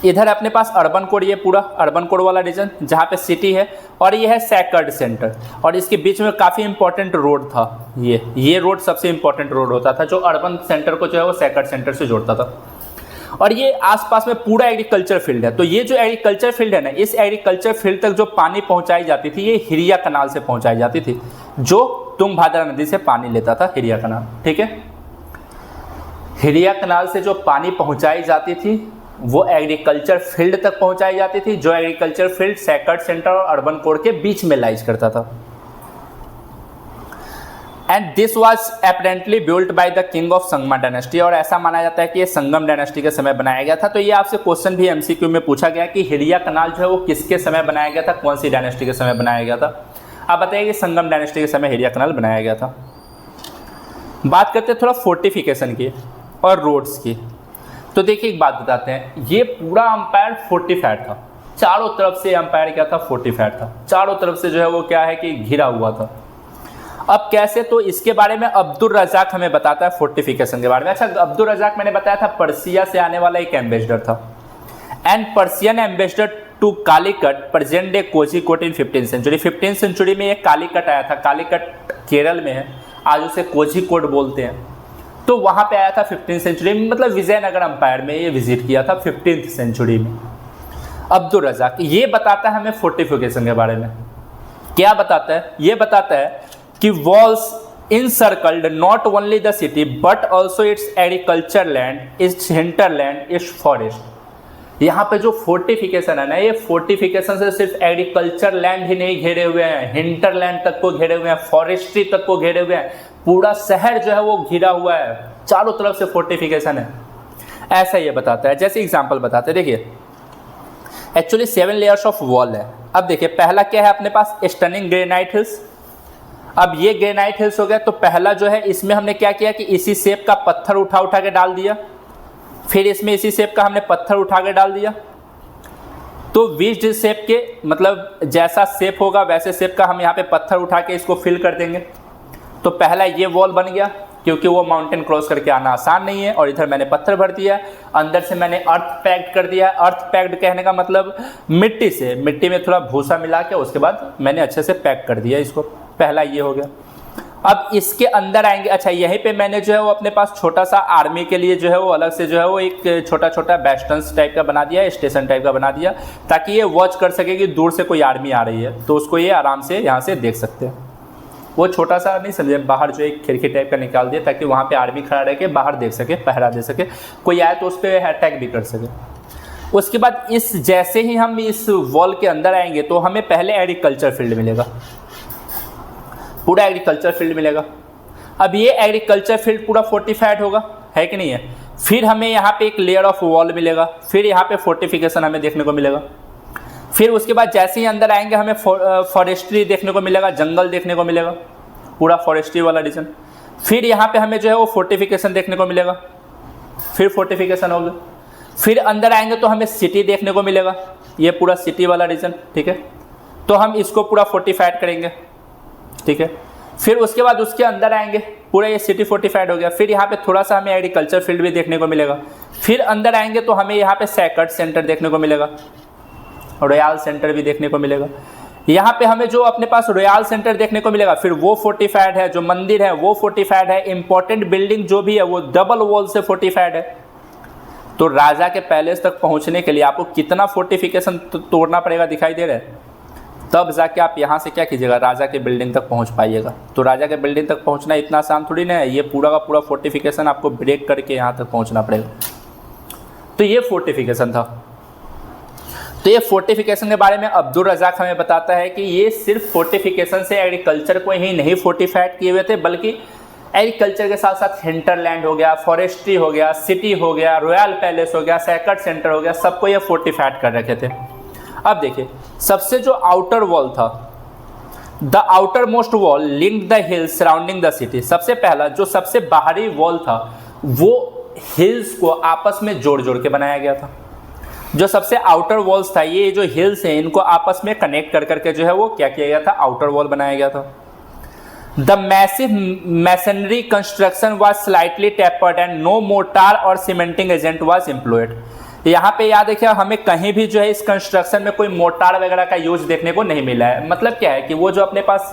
इधर अपने पास अर्बन कोड, ये पूरा अर्बन कोड वाला रीजन जहाँ पे सिटी है, और ये है सैकर्ड सेंटर, और इसके बीच में काफ़ी इंपॉर्टेंट रोड था। ये रोड सबसे इंपॉर्टेंट रोड होता था जो अर्बन सेंटर को जो है वो सैकर्ड सेंटर से जोड़ता था। और ये आसपास में पूरा एग्रीकल्चर फील्ड है। तो ये जो एग्रीकल्चर फील्ड है ना, इस एग्रीकल्चर फील्ड तक जो पानी पहुंचाई जाती थी, ये हिरिया कनाल से पहुंचाई जाती थी, जो तुंगभद्रा नदी से पानी लेता था, हिरिया कनाल, ठीक है। हिरिया कनाल से जो पानी पहुंचाई जाती थी वो एग्रीकल्चर फील्ड तक पहुंचाई जाती थी, जो एग्रीकल्चर फील्ड सैकर्ड सेंटर और अर्बन कोर के बीच में लाइज करता था। And this was apparently built by the king of Sangma dynasty, और ऐसा माना जाता है कि ये संगम डायनेस्टी के समय बनाया गया था। तो ये आपसे क्वेश्चन भी एमसीक्यू में पूछा गया कि हिरिया कनाल जो है वो किसके समय बनाया गया था, कौन सी डायनेस्टी के समय बनाया गया था। आप बताइए कि संगम डायनेस्टी के समय हिरिया कनाल बनाया गया था। बात करते हैं थोड़ा फोर्टिफिकेशन की और रोड्स की। तो देखिए एक बात बताते हैं, ये पूरा अंपायर फोर्टिफाइड था, चारों तरफ से अंपायर क्या था, फोर्टिफाइड था, चारों तरफ से जो है वो क्या है कि घिरा हुआ था। अब कैसे, तो इसके बारे में अब्दुल रजाक हमें बताता है फोर्टिफिकेशन के बारे में। अच्छा, अब्दुल रजाक मैंने बताया था पर्सिया से आने वाला एक एम्बेसडर था, and Persian ambassador to Calicut present day Kozhikode in 15th century. 15th century में एक कालीकट आया था, कालीकट केरल में है, आज उसे कोझिकोड बोलते हैं। तो वहाँ पे आया था 15th सेंचुरी में, मतलब विजयनगर अंपायर में ये विजिट किया था 15th सेंचुरी में। अब्दुल रजाक ये बताता है हमें फोर्टिफिकेशन के बारे में। क्या बताता है, ये बताता है कि walls encircled not only the city but also its agriculture land, its hinterland, its forest। यहाँ पे जो फोर्टिफिकेशन है ना, ये फोर्टिफिकेशन से सिर्फ एग्रीकल्चर लैंड ही नहीं घेरे हुए हैं, हिंटरलैंड तक को घेरे हुए हैं, फॉरेस्ट्री तक को घेरे हुए हैं, पूरा शहर जो है वो घिरा हुआ है, चारों तरफ से फोर्टिफिकेशन है, ऐसा ये बताता है। जैसे एग्जांपल बताते हैं, देखिए एक्चुअली 7 लेयर्स ऑफ वॉल है। अब देखिए पहला क्या है अपने पास, स्टनिंग ग्रेनाइट हिल्स। अब ये ग्रेनाइट हिल्स हो गया, तो पहला जो है इसमें हमने क्या किया कि इसी शेप का पत्थर उठा उठा के डाल दिया, फिर इसमें इसी शेप का हमने पत्थर उठा के डाल दिया। तो विज्ड शेप के मतलब जैसा शेप होगा वैसे शेप का हम यहाँ पे पत्थर उठा के इसको फिल कर देंगे। तो पहला ये वॉल बन गया, क्योंकि वो माउंटेन क्रॉस करके आना आसान नहीं है, और इधर मैंने पत्थर भर दिया, अंदर से मैंने अर्थ पैक्ड कर दिया। अर्थ पैक्ड कहने का मतलब मिट्टी से, मिट्टी में थोड़ा भूसा मिला के उसके बाद मैंने अच्छे से पैक कर दिया इसको, पहला ये हो गया। अब इसके अंदर आएंगे, अच्छा यहीं पे मैंने जो है वो अपने पास छोटा सा आर्मी के लिए जो है वो अलग से जो है वो एक छोटा छोटा बेस्टन्स टाइप का बना दिया, स्टेशन टाइप का बना दिया, ताकि ये वॉच कर सके कि दूर से कोई आर्मी आ रही है तो उसको ये आराम से यहाँ से देख सकते हैं। वो छोटा सा नहीं समझे, बाहर जो एक खिड़की टाइप का निकाल दिया ताकि वहाँ पे आर्मी खड़ा रह के बाहर देख सके, पहरा दे सके, कोई आए तो उस पर अटैक भी कर सके। उसके बाद इस जैसे ही हम इस वॉल के अंदर आएंगे तो हमें पहले एग्रीकल्चर फील्ड मिलेगा, पूरा एग्रीकल्चर फील्ड मिलेगा। अब ये एग्रीकल्चर फील्ड पूरा फोर्टिफाइड होगा, है कि नहीं है। फिर हमें यहाँ पे एक लेयर ऑफ वॉल मिलेगा, फिर यहाँ पे फोर्टिफिकेशन हमें देखने को मिलेगा। फिर उसके बाद जैसे ही अंदर आएंगे हमें फॉरेस्ट्री देखने को मिलेगा, जंगल देखने को मिलेगा, पूरा फॉरेस्ट्री वाला रीजन। फिर यहाँ पे हमें जो है वो फोर्टिफिकेशन देखने को मिलेगा, फिर फोर्टिफिकेशन होगा। फिर अंदर आएंगे तो हमें सिटी देखने को मिलेगा, ये पूरा सिटी वाला रीजन, ठीक है। तो हम इसको पूरा फोर्टिफाइड करेंगे, ठीक है। फिर उसके बाद उसके अंदर आएंगे, पूरा ये सिटी फोर्टिफाइड हो गया। फिर यहाँ पे थोड़ा सा हमें एग्रीकल्चर फील्ड भी देखने को मिलेगा। फिर अंदर आएंगे तो हमें यहाँ पे सैकर्ड सेंटर देखने को मिलेगा, रॉयल सेंटर भी देखने को मिलेगा। यहाँ पे हमें जो अपने पास रॉयल सेंटर देखने को मिलेगा, फिर वो फोर्टिफाइड है, जो मंदिर है वो फोर्टिफाइड है, इंपॉर्टेंट बिल्डिंग जो भी है वो डबल वॉल से फोर्टिफाइड है। तो राजा के पैलेस तक पहुँचने के लिए आपको कितना फोर्टिफिकेशन तोड़ना पड़ेगा दिखाई दे रहा है, तब जाके आप यहाँ से क्या कीजिएगा, राजा के बिल्डिंग तक पहुँच पाइएगा। तो राजा के बिल्डिंग तक पहुँचना इतना आसान थोड़ी ना है, ये पूरा का पूरा फोर्टिफिकेशन आपको ब्रेक करके यहाँ तक पहुँचना पड़ेगा। तो ये फोर्टिफिकेशन था। तो ये फोर्टिफिकेशन के बारे में अब्दुल रजाक हमें बताता है कि ये सिर्फ फोर्टिफिकेशन से एग्रीकल्चर को ही नहीं फोर्टिफाइड किए हुए थे, बल्कि एग्रीकल्चर के साथ साथ हिंटरलैंड हो गया, फॉरेस्ट्री हो गया, सिटी हो गया, रॉयल पैलेस हो गया, सैकर्ड सेंटर हो गया, सबको ये फोर्टिफाइड कर रखे थे। अब देखिए सबसे जो आउटर वॉल था, the outer most wall link the hills surrounding the city. सबसे पहला जो सबसे बाहरी वॉल था वो हिल्स को आपस में जोड़ जोड़ के बनाया गया था। जो सबसे आउटर वॉल्स था, ये जो हिल्स हैं इनको आपस में कनेक्ट कर करके जो है वो क्या किया गया था, आउटर वॉल बनाया गया था। The massive masonry construction was slightly tapered and no mortar or cementing agent was employed. यहाँ पे याद रखिए हमें कहीं भी जो है इस कंस्ट्रक्शन में कोई मोर्टार वगैरह का यूज देखने को नहीं मिला है। मतलब क्या है कि वो जो अपने पास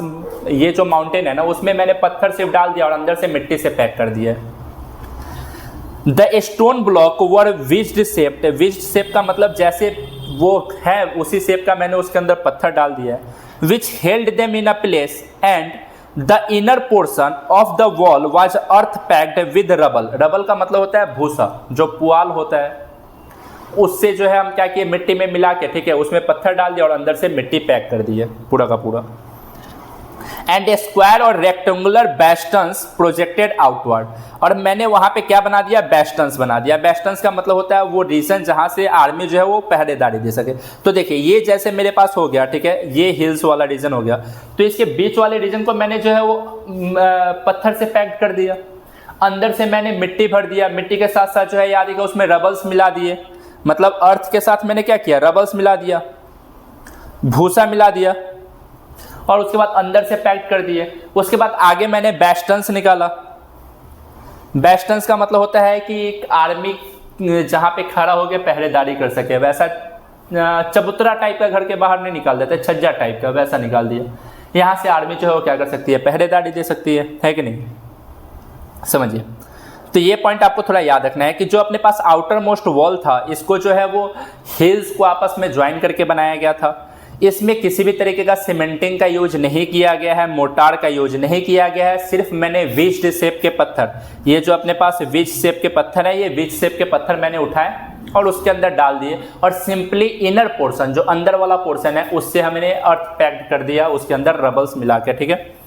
ये जो माउंटेन है ना, उसमें मैंने पत्थर सिर्फ डाल दिया और अंदर से मिट्टी से पैक कर दिया है। The stone block were विज्ड shaped, विज्ड shape का मतलब जैसे वो है उसी शेप का मैंने उसके अंदर पत्थर डाल दिया है। Which held them in a place and the inner portion of the wall was earth packed with rubble. Rubble का मतलब होता है भूसा, जो पुआल होता है उससे जो है हम क्या किए, मिट्टी में मिला के, ठीक है, उसमें पत्थर डाल दिया और अंदर से मिट्टी पैक कर दी है पूरा का पूरा। एंड स्क्वायर और रेक्टेंगुलर बेस्टन्स प्रोजेक्टेड आउटवर्ड। और मैंने वहां पे क्या बना दिया, बेस्टन्स बना दिया। बेस्टन्स का मतलब होता है वो रीजन जहां से आर्मी जो है वो पहरेदारी दे सके। तो देखिए ये जैसे मेरे पास हो गया, ठीक है, ये हिल्स वाला रीजन हो गया, तो इसके बीच वाले रीजन को मैंने जो है वो पत्थर से पैक कर दिया। अंदर से मैंने मिट्टी भर दिया, मिट्टी के साथ साथ जो है याद रखिएगा उसमें रबल्स मिला दिए, मतलब अर्थ के साथ मैंने क्या किया, रबल्स मिला दिया, भूसा मिला दिया, और उसके बाद अंदर से पैक कर दिए। उसके बाद आगे मैंने बेस्टन्स निकाला। बेस्टन्स का मतलब होता है कि एक आर्मी जहां पे खड़ा होकर पहरेदारी कर सके, वैसा चबूतरा टाइप का घर के बाहर नहीं निकाल देते, छज्जा टाइप का, वैसा निकाल दिया। यहां से आर्मी जो है वो क्या कर सकती है, पहरेदारी दे सकती है कि नहीं, समझिए। तो ये पॉइंट आपको थोड़ा याद रखना है कि जो अपने पास आउटर मोस्ट वॉल था, इसको जो है वो हिल्स को आपस में ज्वाइन करके बनाया गया था। इसमें किसी भी तरीके का सीमेंटिंग का यूज नहीं किया गया है, मोर्टार का यूज नहीं किया गया है, सिर्फ मैंने विज्ड शेप के पत्थर, ये जो अपने पास विज्ड शेप के पत्थर है, ये विज्ड शेप के पत्थर मैंने उठाए और उसके अंदर डाल दिए, और सिंपली इनर पोर्शन जो अंदर वाला पोर्शन है उससे हमने अर्थ पैक्ड कर दिया, उसके अंदर रबल्स मिला के, ठीक है।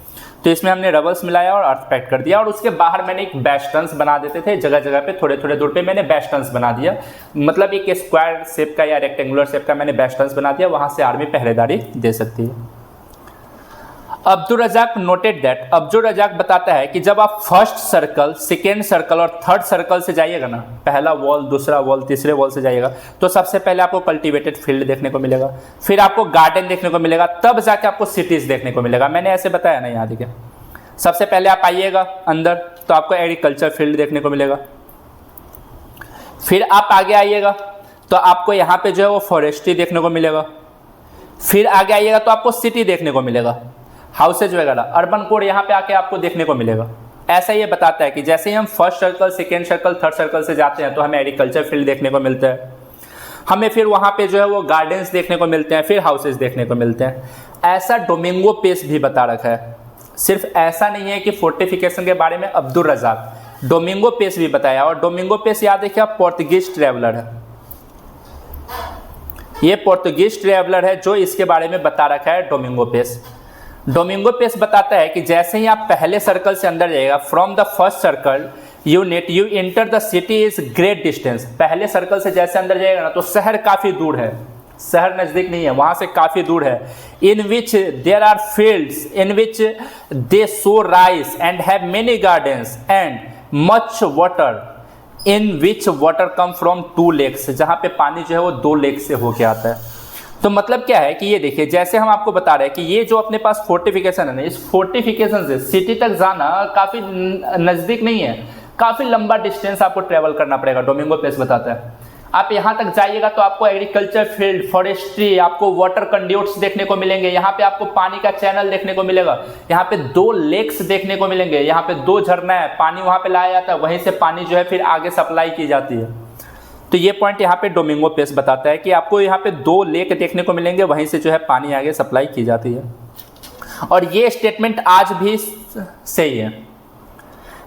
तो इसमें हमने रबल्स मिलाया और अर्थ पैक कर दिया, और उसके बाहर मैंने एक बेस्टन्स बना देते थे, जगह जगह पे थोड़े थोड़े दूर पे मैंने बेस्टन्स बना दिया, मतलब एक स्क्वायर शेप का या रेक्टेंगुलर शेप का मैंने बेस्टन्स बना दिया, वहां से आर्मी पहरेदारी दे सकती है। अब्दुल रजाक नोटेड दैट, अब्दुल रजाक बताता है कि जब आप फर्स्ट सर्कल, सेकेंड सर्कल और थर्ड सर्कल से जाइएगा ना, पहला वॉल, दूसरा वॉल, तीसरे वॉल से जाइएगा, तो सबसे पहले आपको कल्टीवेटेड फील्ड देखने को मिलेगा, फिर आपको गार्डन देखने को मिलेगा, तब जाके आपको सिटीज देखने को मिलेगा। मैंने ऐसे बताया ना, यहाँ देखिए, सबसे पहले आप आइएगा अंदर तो आपको एग्रीकल्चर फील्ड देखने को मिलेगा, फिर आप आगे आइएगा तो आपको यहाँ पे जो है वो फॉरेस्ट्री देखने को मिलेगा, फिर आगे आइएगा तो आपको सिटी देखने को मिलेगा, हाउसेज वगैरह, अर्बन कोड यहाँ पे आके आपको देखने को मिलेगा। ऐसा ये बताता है कि जैसे ही हम first circle, second circle, third circle से जाते हैं तो हमें एग्रीकल्चर फील्ड देखने को मिलता है, हमें फिर वहाँ पे जो है वो गार्डन्स देखने को मिलते हैं, फिर हाउसेज देखने को मिलते हैं। ऐसा डोमिंगो पेस भी बता रखा है, सिर्फ ऐसा नहीं है कि फोर्टिफिकेशन के बारे में अब्दुल रजाक, डोमिंगो पेस भी बताया, और डोमिंगो पेस याद रखिए आप पोर्तुगीज ट्रैवलर है, ये पोर्तुगीज ट्रैवलर है जो इसके बारे में बता रखा है डोमिंगो पेस। डोमिंगो पेस बताता है कि जैसे ही आप पहले सर्कल से अंदर जाइएगा, from the first circle unit you enter the city is great distance, पहले सर्कल से जैसे अंदर जाइएगा ना तो शहर काफी दूर है, शहर नजदीक नहीं है, वहां से काफी दूर है। In which there are fields in which they sow rice and have many gardens and much water in which water come from 2 lakes, जहां पे पानी जो है वो 2 लेक से होके आता है। तो मतलब क्या है कि ये देखिए, जैसे हम आपको बता रहे हैं कि ये जो अपने पास फोर्टिफिकेशन है ना, इस फोर्टिफिकेशन से सिटी तक जाना काफी नजदीक नहीं है, काफी लंबा डिस्टेंस आपको ट्रेवल करना पड़ेगा, डोमिंगो पेस बताता है। आप यहाँ तक जाइएगा तो आपको एग्रीकल्चर फील्ड, फॉरेस्ट्री, आपको वाटर कंड्यूट्स देखने को मिलेंगे, यहाँ पे आपको पानी का चैनल देखने को मिलेगा, यहाँ पे 2 लेक्स देखने को मिलेंगे, यहाँ पे 2 झरना है, पानी वहाँ पे लाया जाता है, वहीं से पानी जो है फिर आगे सप्लाई की जाती है। तो ये पॉइंट यहाँ पे डोमिंगो पेस बताता है कि आपको यहाँ पे 2 लेक देखने को मिलेंगे, वहीं से जो है पानी आगे सप्लाई की जाती है। और ये स्टेटमेंट आज भी सही है।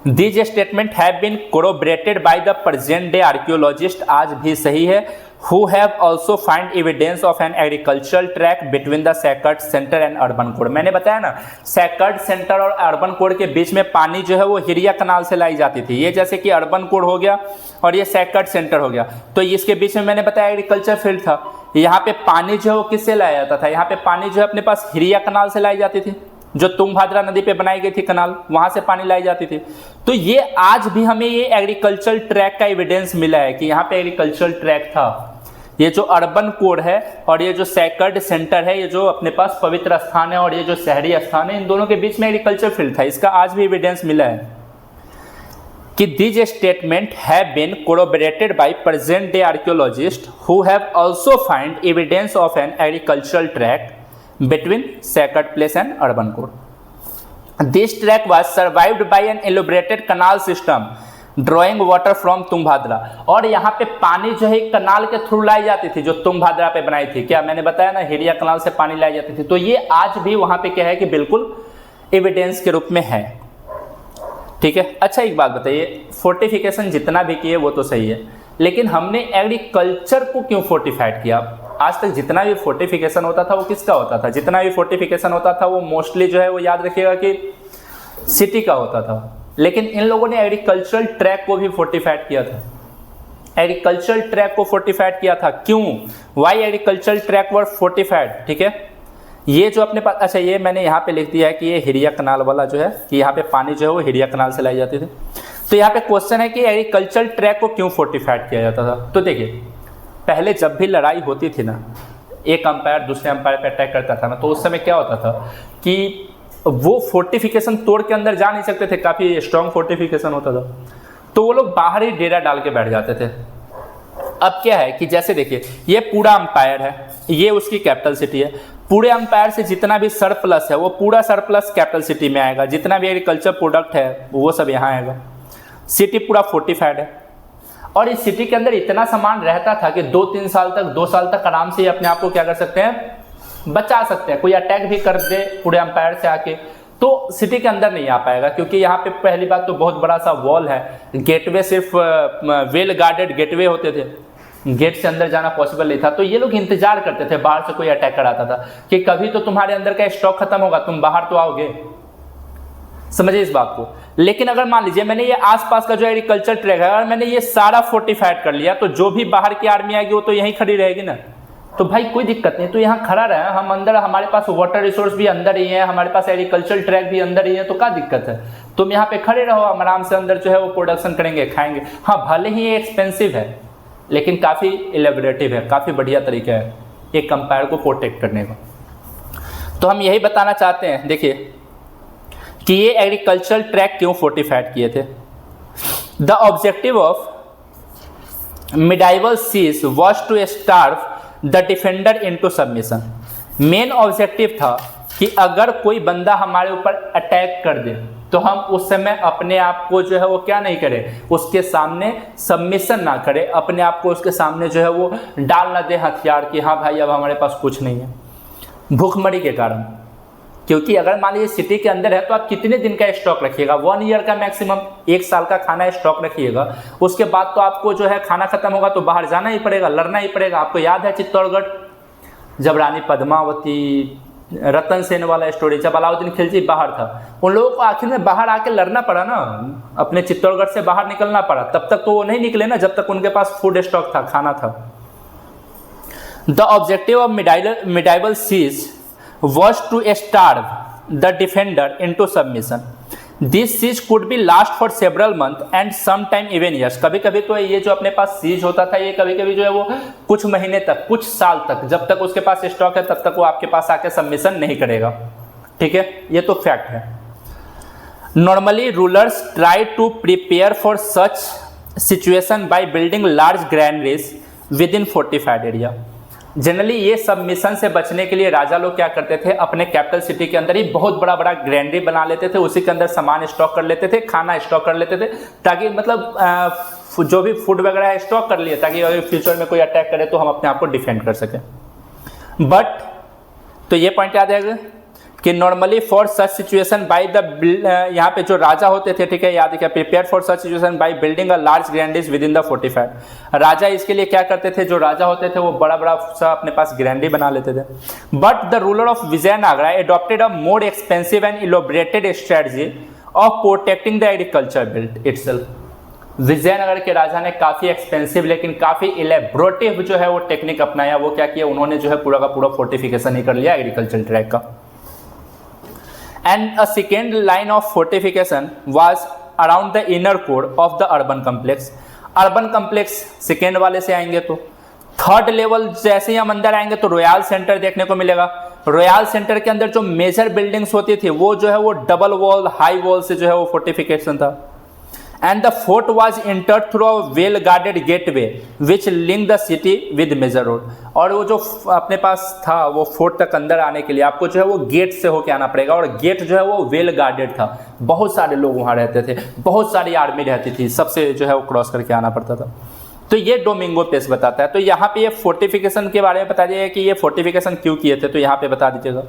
These statements have been corroborated by the present day archaeologists, आज भी सही है, who have also find evidence of an agricultural track between the Saccard Center and Urban Core। मैंने बताया ना, Saccard Center और अर्बन कोड के बीच में पानी जो है वो हिरिया कनाल से लाई जाती थी। ये जैसे कि अर्बन कोड हो गया और ये Saccard Center हो गया, तो इसके बीच में मैंने बताया एग्रीकल्चर फील्ड था। यहाँ पे पानी जो है वो किससे लाया जाता था, यहाँ पे पानी जो है अपने पास हिरिया कनाल से लाई जाती थी, जो तुंगभद्रा नदी पे बनाई गई थी कनाल, वहां से पानी लाई जाती थी। तो ये आज भी हमें ये एग्रीकल्चरल ट्रैक का एविडेंस मिला है कि यहाँ पे एग्रीकल्चरल ट्रैक था। ये जो अर्बन कोड है और ये जो सैकर्ड सेंटर है, ये जो अपने पास पवित्र स्थान है और ये जो शहरी स्थान है, इन दोनों के बीच में एग्रीकल्चर फील्ड था। इसका आज भी एविडेंस मिला है कि these statement have been corroborated by present day archaeologists who have also find evidence of an agricultural track between Saccard Place and Urban Core. This track was survived by an elaborated canal system drawing water from Tungabhadra. और यहाँ पे पानी जो है कनाल के through लाई जाती थी, जो तुंगभद्रा पे बनाई थी। क्या मैंने बताया ना, हिरिया कनाल से पानी लाई जाती थी। तो ये आज भी वहाँ पे क्या है कि बिल्कुल एविडेंस के रूप में है। ठीक है। अच्छा एक बात बताइए, फोर्टिफिकेशन जितना भी किए वो तो सही है, लेकिन हमने एग्रीकल्चर को क्यों फोर्टिफाइड किया? आज तक जितना भी फोर्टिफिकेशन होता था वो किसका होता था, जितना भी फोर्टिफिकेशन होता था वो मोस्टली जो है वो याद रखिएगा कि सिटी का होता था। लेकिन इन लोगों ने एग्रीकल्चरल ट्रैक को भी फोर्टिफाइड किया था, एग्रीकल्चरल ट्रैक को फोर्टिफाइड किया था। क्यों, वाई एग्रीकल्चरल ट्रैक वर फोर्टिफाइड, ठीक है। ये जो अपने पास, अच्छा ये मैंने यहाँ पे लिख दिया है कि ये हिरिया कनाल वाला जो है कि यहाँ पे पानी जो है वो हिरिया कनाल से लाई जाती थी। तो यहाँ पे क्वेश्चन है कि एग्रीकल्चरल ट्रैक को क्यों फोर्टिफाइड किया जाता था। तो देखिए पहले जब भी लड़ाई होती थी ना, एक अंपायर दूसरे अंपायर पे अटैक करता था ना, तो उस समय क्या होता था कि वो फोर्टिफिकेशन तोड़ के अंदर जा नहीं सकते थे, काफ़ी स्ट्रॉन्ग फोर्टिफिकेशन होता था, तो वो लोग बाहर ही डेरा डाल के बैठ जाते थे। अब क्या है कि जैसे देखिए ये पूरा अंपायर है, ये उसकी कैपिटल सिटी है, पूरे अंपायर से जितना भी सरप्लस है वो पूरा सरप्लस कैपिटल सिटी में आएगा, जितना भी एग्रीकल्चर प्रोडक्ट है वो सब यहाँ आएगा। सिटी पूरा फोर्टिफाइड है और इस सिटी के अंदर इतना सामान रहता था कि 2-3 साल तक, 2 साल तक आराम से अपने आप को क्या कर सकते हैं, बचा सकते हैं। कोई अटैक भी कर दे पूरे अंपायर से आके तो सिटी के अंदर नहीं आ पाएगा, क्योंकि यहाँ पे पहली बात तो बहुत बड़ा सा वॉल है, गेटवे सिर्फ वेल गार्डेड गेटवे होते थे, गेट से अंदर जाना पॉसिबल नहीं था। तो ये लोग इंतजार करते थे बाहर से कोई अटैकर आता था कि कभी तो तुम्हारे अंदर का स्टॉक खत्म होगा, तुम बाहर तो आओगे, समझिए इस बात को। लेकिन अगर मान लीजिए मैंने ये आसपास का जो एग्रीकल्चर ट्रैक है, अगर मैंने ये सारा फोर्टिफाइड कर लिया तो जो भी बाहर की आर्मी आएगी वो तो यहीं खड़ी रहेगी ना, तो भाई कोई दिक्कत नहीं, तो यहाँ खड़ा रहे, हम अंदर, हमारे पास वाटर रिसोर्स भी अंदर ही है, हमारे पास एग्रीकल्चर ट्रैक भी अंदर ही है, तो क्या दिक्कत है, तुम यहाँ पे खड़े रहो, हम आराम से अंदर जो है वो प्रोडक्शन करेंगे, खाएंगे। हाँ भले ही ये एक्सपेंसिव है लेकिन काफ़ी इलेबोरेटिव है, काफ़ी बढ़िया तरीका है एक अंपायर को प्रोटेक्ट करने का। तो हम यही बताना चाहते हैं, देखिए कि ये एग्रीकल्चरल ट्रैक क्यों फोर्टिफाइड किए थे। The objective of medieval siege was to starve the defender into submission. Main objective था कि अगर कोई बंदा हमारे ऊपर अटैक कर दे तो हम उस समय अपने आप को जो है वो क्या नहीं करें, उसके सामने सबमिशन ना करें, अपने आप को उसके सामने जो है वो डाल ना दे हथियार कि हाँ भाई अब हमारे पास कुछ नहीं है, भूखमरी के कारण। क्योंकि अगर मान लीजिए सिटी के अंदर है तो आप कितने दिन का स्टॉक रखिएगा, 1 ईयर का मैक्सिमम, 1 साल का खाना स्टॉक रखिएगा, उसके बाद तो आपको जो है खाना खत्म होगा तो बाहर जाना ही पड़ेगा, लड़ना ही पड़ेगा। आपको याद है चित्तौड़गढ़ जब रानी पद्मावती, रतन सेन वाला स्टोरी, जब अलाउद्दीन खिलजी बाहर था, उन लोगों को आखिर में बाहर आके लड़ना पड़ा ना, अपने चित्तौड़गढ़ से बाहर निकलना पड़ा, तब तक तो वो नहीं निकले ना जब तक उनके पास फूड स्टॉक था, खाना था। The objective of medieval siege was to starve the defender into submission. This siege could be last for several months and sometime even years. कभी कभी तो ये जो अपने पास सीज होता था ये कभी कभी जो है वो कुछ महीने तक, कुछ साल तक, जब तक उसके पास स्टॉक है तब तक वो आपके पास आके सबमिशन नहीं करेगा, ठीक है, ये तो फैक्ट है। Normally rulers try to prepare for such situation by building large granaries within fortified area. Generally ये सबमिशन से बचने के लिए राजा लोग क्या करते थे, अपने कैपिटल सिटी के अंदर ही बहुत बड़ा बड़ा ग्रैंडरी बना लेते थे, उसी के अंदर सामान स्टॉक कर लेते थे, खाना स्टॉक कर लेते थे, ताकि मतलब जो भी फूड वगैरह है स्टॉक कर लिए, ताकि अगर फ्यूचर में कोई अटैक करे तो हम अपने आप को डिफेंड कर सकें। बट तो ये पॉइंट याद है कि normally for such situation by the, यहाँ पे जो राजा होते थे, ठीक है, याद रखिए, prepare for such situation by building a large granaries within the fortified. राजा इसके लिए क्या करते थे, जो राजा होते थे वो बड़ा बड़ा सा अपने पास ग्रैंडी बना लेते थे। But the ruler of Vijayanagara adopted a more expensive and elaborated strategy of protecting the agriculture belt itself. Vijayanagar के राजा ने काफ़ी एक्सपेंसिव लेकिन काफ़ी इलेबोरेटिव जो है वो टेक्निक अपनाया। वो क्या किया, उन्होंने जो है पूरा का पूरा फोर्टिफिकेशन ही कर लिया एग्रीकल्चर ट्रैक का। And a second line of fortification was around the inner core of the urban complex. Urban complex second वाले से आएंगे तो थर्ड लेवल जैसे ही हम अंदर आएंगे तो रॉयल सेंटर देखने को मिलेगा। रॉयल सेंटर के अंदर जो मेजर बिल्डिंग्स होती थी वो जो है वो डबल वॉल, हाई वॉल से जो है वो फोर्टिफिकेशन था। And the fort was entered through a well guarded gateway which linked the city with major road. और वो जो अपने पास था वो फोर्ट तक अंदर आने के लिए आपको जो है वो गेट से होके आना पड़ेगा, और गेट जो है वो वेल गार्डेड था, बहुत सारे लोग वहाँ रहते थे, बहुत सारी आर्मी रहती थी, सबसे जो है वो क्रॉस करके आना पड़ता था। तो ये डोमिंगो पेस बताता है। तो यहाँ पे ये फोर्टिफिकेशन के बारे में बता दिया कि ये फोर्टिफिकेशन क्यों किए थे, तो यहाँ पे बता दीजिएगा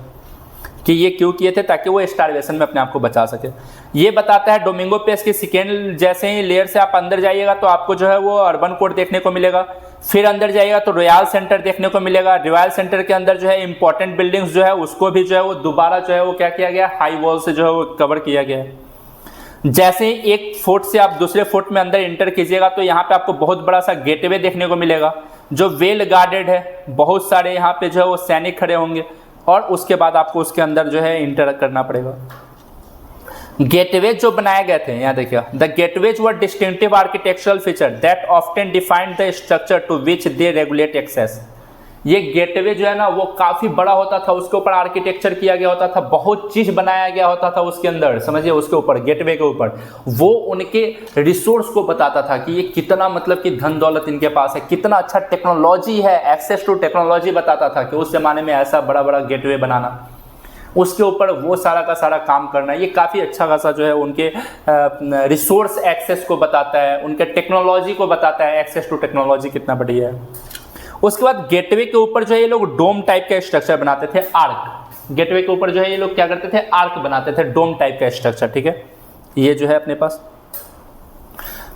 कि ये क्यों किए थे, ताकि वो स्टारवेशन में अपने आप को बचा सके। ये बताता है डोमिंगो पेस की सेकेंड जैसे ही लेयर से आप अंदर जाइएगा तो आपको जो है वो अर्बन कोड देखने को मिलेगा। फिर अंदर जाइएगा तो रॉयल सेंटर देखने को मिलेगा। रॉयल सेंटर के अंदर जो है इंपॉर्टेंट बिल्डिंग्स जो है उसको भी जो है वो दोबारा जो है वो क्या किया गया, हाई वॉल से जो है वो कवर किया गया है। जैसे ही एक फोर्ट से आप दूसरे फोर्ट में अंदर इंटर कीजिएगा तो यहाँ पे आपको बहुत बड़ा सा गेटवे देखने को मिलेगा जो वेल गार्डेड है, बहुत सारे यहाँ पे जो है वो सैनिक खड़े होंगे और उसके बाद आपको उसके अंदर जो है इंटर करना पड़ेगा। गेटवे जो बनाए गए थे, यहाँ देखिए, the gateways were distinctive architectural feature that often defined the structure to which they regulate access. ये गेटवे जो है ना वो काफी बड़ा होता था, उसके ऊपर आर्किटेक्चर किया गया होता था, बहुत चीज बनाया गया होता था उसके अंदर, समझिए उसके ऊपर गेटवे के ऊपर वो उनके रिसोर्स को बताता था कि ये कितना मतलब कि धन दौलत इनके पास है, कितना अच्छा टेक्नोलॉजी है, एक्सेस टू टेक्नोलॉजी बताता था कि उस जमाने में ऐसा बड़ा बड़ा गेटवे बनाना, उसके ऊपर वो सारा का सारा काम करना, ये काफ़ी अच्छा खासा जो है उनके रिसोर्स एक्सेस को बताता है, उनके टेक्नोलॉजी को बताता है, एक्सेस टू टेक्नोलॉजी कितना बढ़िया है। उसके बाद गेटवे के ऊपर जो है ये लोग डोम टाइप का स्ट्रक्चर बनाते थे, आर्क। गेटवे के ऊपर जो है ये लोग क्या करते थे, आर्क बनाते थे, डोम टाइप का स्ट्रक्चर, ठीक है, ये जो है अपने पास।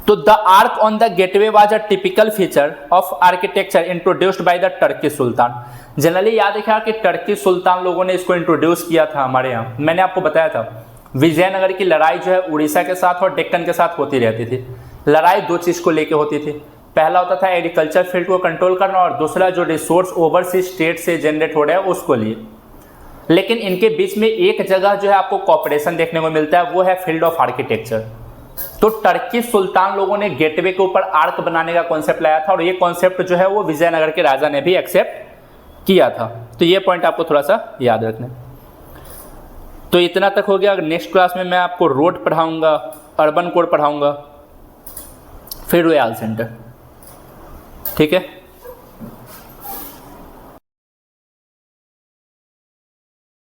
तो the arc on the gateway was a typical feature of architecture introduced by the Turkey Sultan. Generally याद रखिएगा कि टर्की सुल्तान लोगों ने इसको इंट्रोड्यूस किया था हमारे यहाँ। मैंने आपको बताया था विजयनगर की लड़ाई जो है उड़ीसा के साथ और डेक्कन के साथ होती रहती थी। लड़ाई दो चीज़ को लेके होती थी, पहला होता था एग्रीकल्चर फील्ड को कंट्रोल करना और दूसरा जो रिसोर्स ओवरसीज स्टेट से जनरेट हो रहा है उसको लिए। लेकिन इनके बीच में एक जगह जो है आपको कॉपरेशन देखने को मिलता है, वो है फील्ड ऑफ आर्किटेक्चर। तो टर्की सुल्तान लोगों ने गेटवे के ऊपर आर्क बनाने का कॉन्सेप्ट लाया था और ये कॉन्सेप्ट जो है वो विजयनगर के राजा ने भी एक्सेप्ट किया था। तो ये पॉइंट आपको थोड़ा सा याद रखना। तो इतना तक हो गया। नेक्स्ट क्लास में मैं आपको रोड पढ़ाऊंगा, अर्बन कोड पढ़ाऊंगा, फिर रॉयल सेंटर, ठीक है।